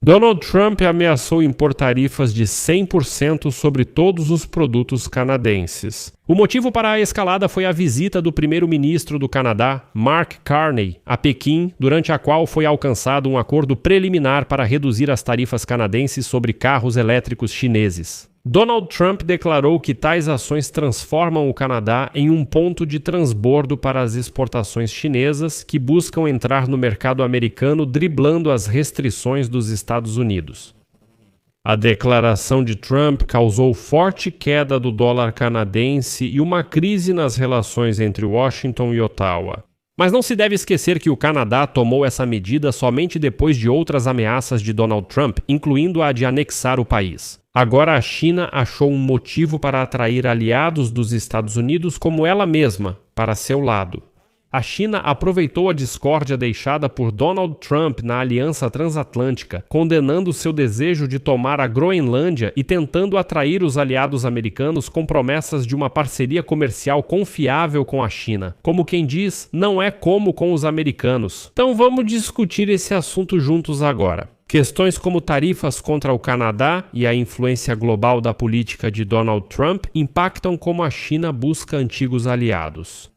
Donald Trump ameaçou impor tarifas de 100% sobre todos os produtos canadenses. O motivo para a escalada foi a visita do primeiro-ministro do Canadá, Mark Carney, a Pequim, durante a qual foi alcançado um acordo preliminar para reduzir as tarifas canadenses sobre carros elétricos chineses. Donald Trump declarou que tais ações transformam o Canadá em um ponto de transbordo para as exportações chinesas que buscam entrar no mercado americano driblando as restrições dos Estados Unidos. A declaração de Trump causou forte queda do dólar canadense e uma crise nas relações entre Washington e Ottawa. Mas não se deve esquecer que o Canadá tomou essa medida somente depois de outras ameaças de Donald Trump, incluindo a de anexar o país. Agora a China achou um motivo para atrair aliados dos Estados Unidos como ela mesma, para seu lado. A China aproveitou a discórdia deixada por Donald Trump na Aliança Transatlântica, condenando seu desejo de tomar a Groenlândia e tentando atrair os aliados americanos com promessas de uma parceria comercial confiável com a China. Como quem diz, não é como com os americanos. Então vamos discutir esse assunto juntos agora. Questões como tarifas contra o Canadá e a influência global da política de Donald Trump impactam como a China busca antigos aliados.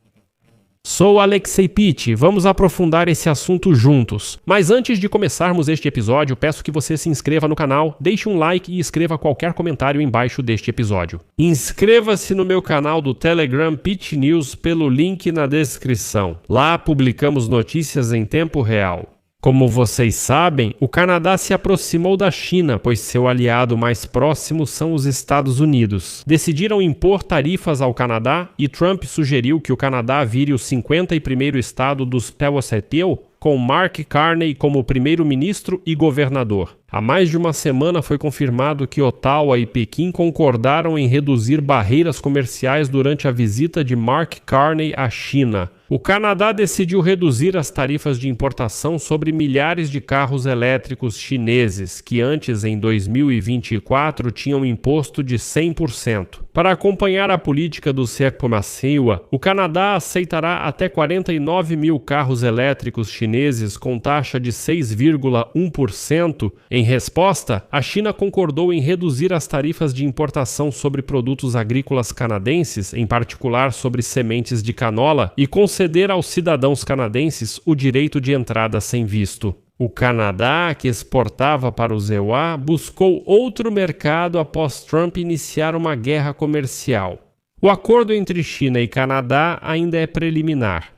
Sou Alexei Pitti, vamos aprofundar esse assunto juntos. Mas antes de começarmos este episódio, peço que você se inscreva no canal, deixe um like e escreva qualquer comentário embaixo deste episódio. Inscreva-se no meu canal do Telegram Pitti News pelo link na descrição. Lá publicamos notícias em tempo real. Como vocês sabem, o Canadá se aproximou da China, pois seu aliado mais próximo são os Estados Unidos. Decidiram impor tarifas ao Canadá e Trump sugeriu que o Canadá vire o 51º estado dos Pewassetel, com Mark Carney como primeiro-ministro e governador. Há mais de uma semana foi confirmado que Ottawa e Pequim concordaram em reduzir barreiras comerciais durante a visita de Mark Carney à China. O Canadá decidiu reduzir as tarifas de importação sobre milhares de carros elétricos chineses, que antes, em 2024, tinham imposto de 100%. Para acompanhar a política do CEPOMACEUA, o Canadá aceitará até 49 mil carros elétricos chineses com taxa de 6,1%. Em resposta, a China concordou em reduzir as tarifas de importação sobre produtos agrícolas canadenses, em particular sobre sementes de canola, e conceder aos cidadãos canadenses o direito de entrada sem visto. O Canadá, que exportava para os EUA, buscou outro mercado após Trump iniciar uma guerra comercial. O acordo entre China e Canadá ainda é preliminar.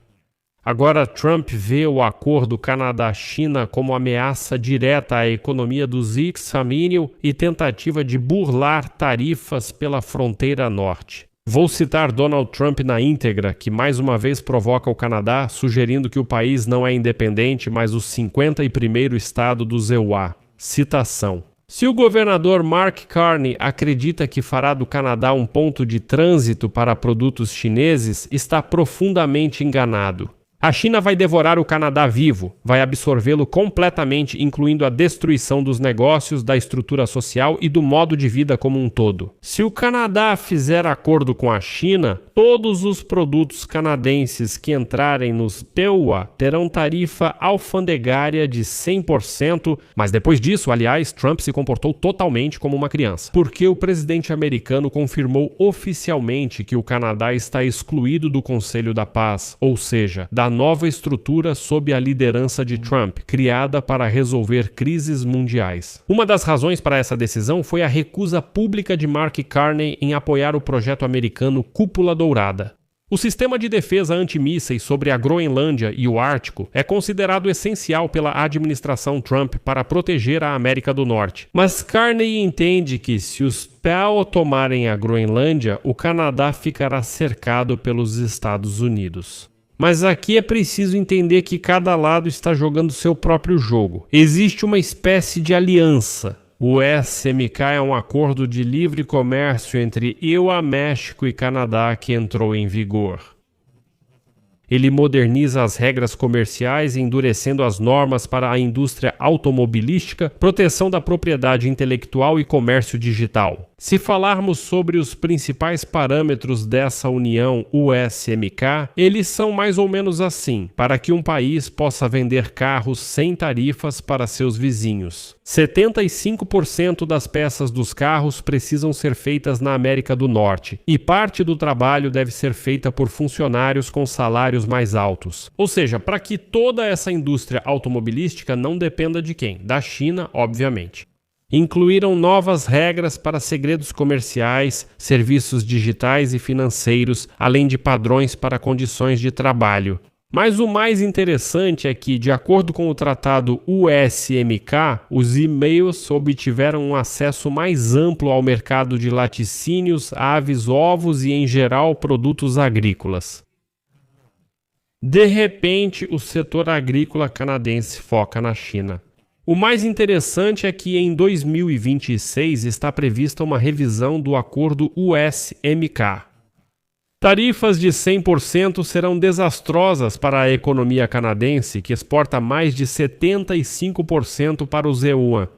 Agora, Trump vê o acordo Canadá-China como ameaça direta à economia dos ex-família e tentativa de burlar tarifas pela fronteira norte. Vou citar Donald Trump na íntegra, que mais uma vez provoca o Canadá, sugerindo que o país não é independente, mas o 51º estado dos EUA. Citação. Se o governador Mark Carney acredita que fará do Canadá um ponto de trânsito para produtos chineses, está profundamente enganado. A China vai devorar o Canadá vivo, vai absorvê-lo completamente, incluindo a destruição dos negócios, da estrutura social e do modo de vida como um todo. Se o Canadá fizer acordo com a China, todos os produtos canadenses que entrarem nos PEUA terão tarifa alfandegária de 100%, mas depois disso, aliás, Trump se comportou totalmente como uma criança, porque o presidente americano confirmou oficialmente que o Canadá está excluído do Conselho da Paz, ou seja, da nova estrutura sob a liderança de Trump, criada para resolver crises mundiais. Uma das razões para essa decisão foi a recusa pública de Mark Carney em apoiar o projeto americano Cúpula Dourada. O sistema de defesa antimísseis sobre a Groenlândia e o Ártico é considerado essencial pela administração Trump para proteger a América do Norte. Mas Carney entende que, se os PEO tomarem a Groenlândia, o Canadá ficará cercado pelos Estados Unidos. Mas aqui é preciso entender que cada lado está jogando seu próprio jogo. Existe uma espécie de aliança. O SMK é um acordo de livre comércio entre EUA, México e Canadá que entrou em vigor. Ele moderniza as regras comerciais, endurecendo as normas para a indústria automobilística, proteção da propriedade intelectual e comércio digital. Se falarmos sobre os principais parâmetros dessa união USMCA, eles são mais ou menos assim, para que um país possa vender carros sem tarifas para seus vizinhos. 75% das peças dos carros precisam ser feitas na América do Norte, e parte do trabalho deve ser feita por funcionários com salários mais altos. Ou seja, para que toda essa indústria automobilística não dependa de quem? Da China, obviamente. Incluíram novas regras para segredos comerciais, serviços digitais e financeiros, além de padrões para condições de trabalho. Mas o mais interessante é que, de acordo com o tratado USMCA, os e-mails obtiveram um acesso mais amplo ao mercado de laticínios, aves, ovos e, em geral, produtos agrícolas. De repente, o setor agrícola canadense foca na China. O mais interessante é que em 2026 está prevista uma revisão do acordo USMCA. Tarifas de 100% serão desastrosas para a economia canadense, que exporta mais de 75% para os EUA.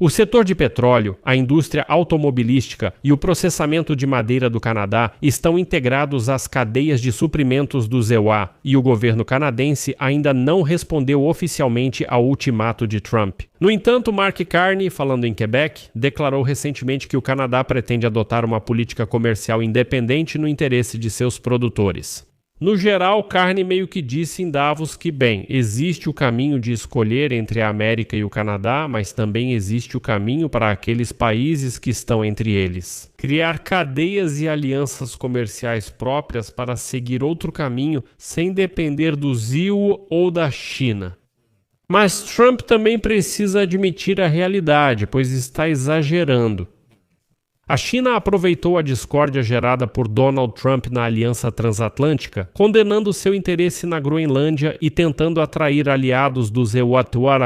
O setor de petróleo, a indústria automobilística e o processamento de madeira do Canadá estão integrados às cadeias de suprimentos dos EUA, e o governo canadense ainda não respondeu oficialmente ao ultimato de Trump. No entanto, Mark Carney, falando em Quebec, declarou recentemente que o Canadá pretende adotar uma política comercial independente no interesse de seus produtores. No geral, Carney meio que disse em Davos que, bem, existe o caminho de escolher entre a América e o Canadá, mas também existe o caminho para aqueles países que estão entre eles. Criar cadeias e alianças comerciais próprias para seguir outro caminho sem depender do ZIU ou da China. Mas Trump também precisa admitir a realidade, pois está exagerando. A China aproveitou a discórdia gerada por Donald Trump na Aliança Transatlântica, condenando seu interesse na Groenlândia e tentando atrair aliados dos EUA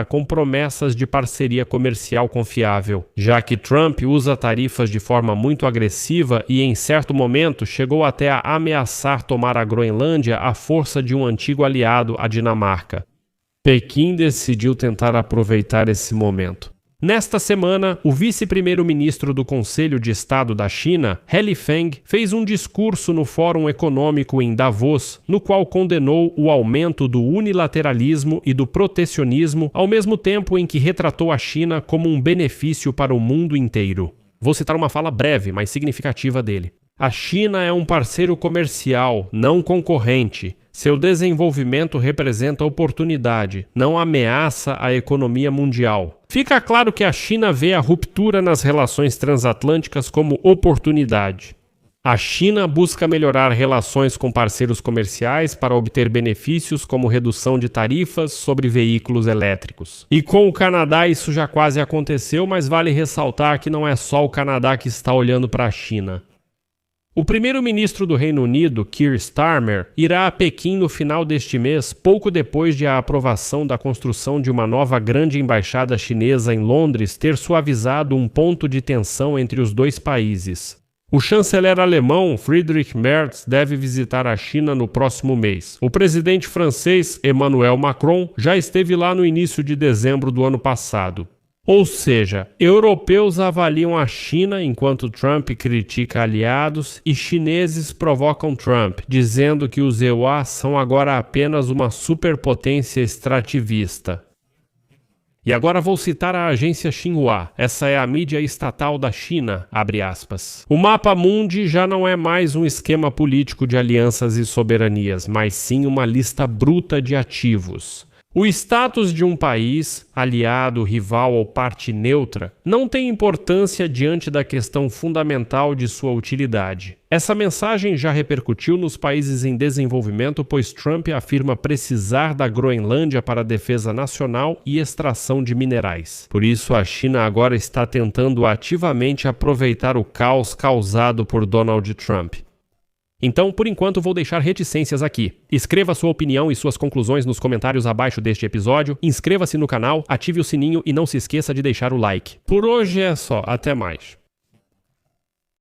com promessas de parceria comercial confiável, já que Trump usa tarifas de forma muito agressiva e, em certo momento, chegou até a ameaçar tomar a Groenlândia à força de um antigo aliado, a Dinamarca. Pequim decidiu tentar aproveitar esse momento. Nesta semana, o vice-primeiro-ministro do Conselho de Estado da China, He Lifeng, fez um discurso no Fórum Econômico em Davos, no qual condenou o aumento do unilateralismo e do protecionismo, ao mesmo tempo em que retratou a China como um benefício para o mundo inteiro. Vou citar uma fala breve, mas significativa dele. A China é um parceiro comercial, não concorrente. Seu desenvolvimento representa oportunidade, não ameaça a economia mundial. Fica claro que a China vê a ruptura nas relações transatlânticas como oportunidade. A China busca melhorar relações com parceiros comerciais para obter benefícios como redução de tarifas sobre veículos elétricos. E com o Canadá isso já quase aconteceu, mas vale ressaltar que não é só o Canadá que está olhando para a China. O primeiro-ministro do Reino Unido, Keir Starmer, irá a Pequim no final deste mês, pouco depois de a aprovação da construção de uma nova grande embaixada chinesa em Londres ter suavizado um ponto de tensão entre os dois países. O chanceler alemão, Friedrich Merz, deve visitar a China no próximo mês. O presidente francês, Emmanuel Macron, já esteve lá no início de dezembro do ano passado. Ou seja, europeus avaliam a China enquanto Trump critica aliados e chineses provocam Trump, dizendo que os EUA são agora apenas uma superpotência extrativista. E agora vou citar a agência Xinhua, essa é a mídia estatal da China, abre aspas. O mapa mundi já não é mais um esquema político de alianças e soberanias, mas sim uma lista bruta de ativos. O status de um país, aliado, rival ou parte neutra, não tem importância diante da questão fundamental de sua utilidade. Essa mensagem já repercutiu nos países em desenvolvimento, pois Trump afirma precisar da Groenlândia para defesa nacional e extração de minerais. Por isso, a China agora está tentando ativamente aproveitar o caos causado por Donald Trump. Então, por enquanto, vou deixar reticências aqui. Escreva sua opinião e suas conclusões nos comentários abaixo deste episódio, inscreva-se no canal, ative o sininho e não se esqueça de deixar o like. Por hoje é só, até mais.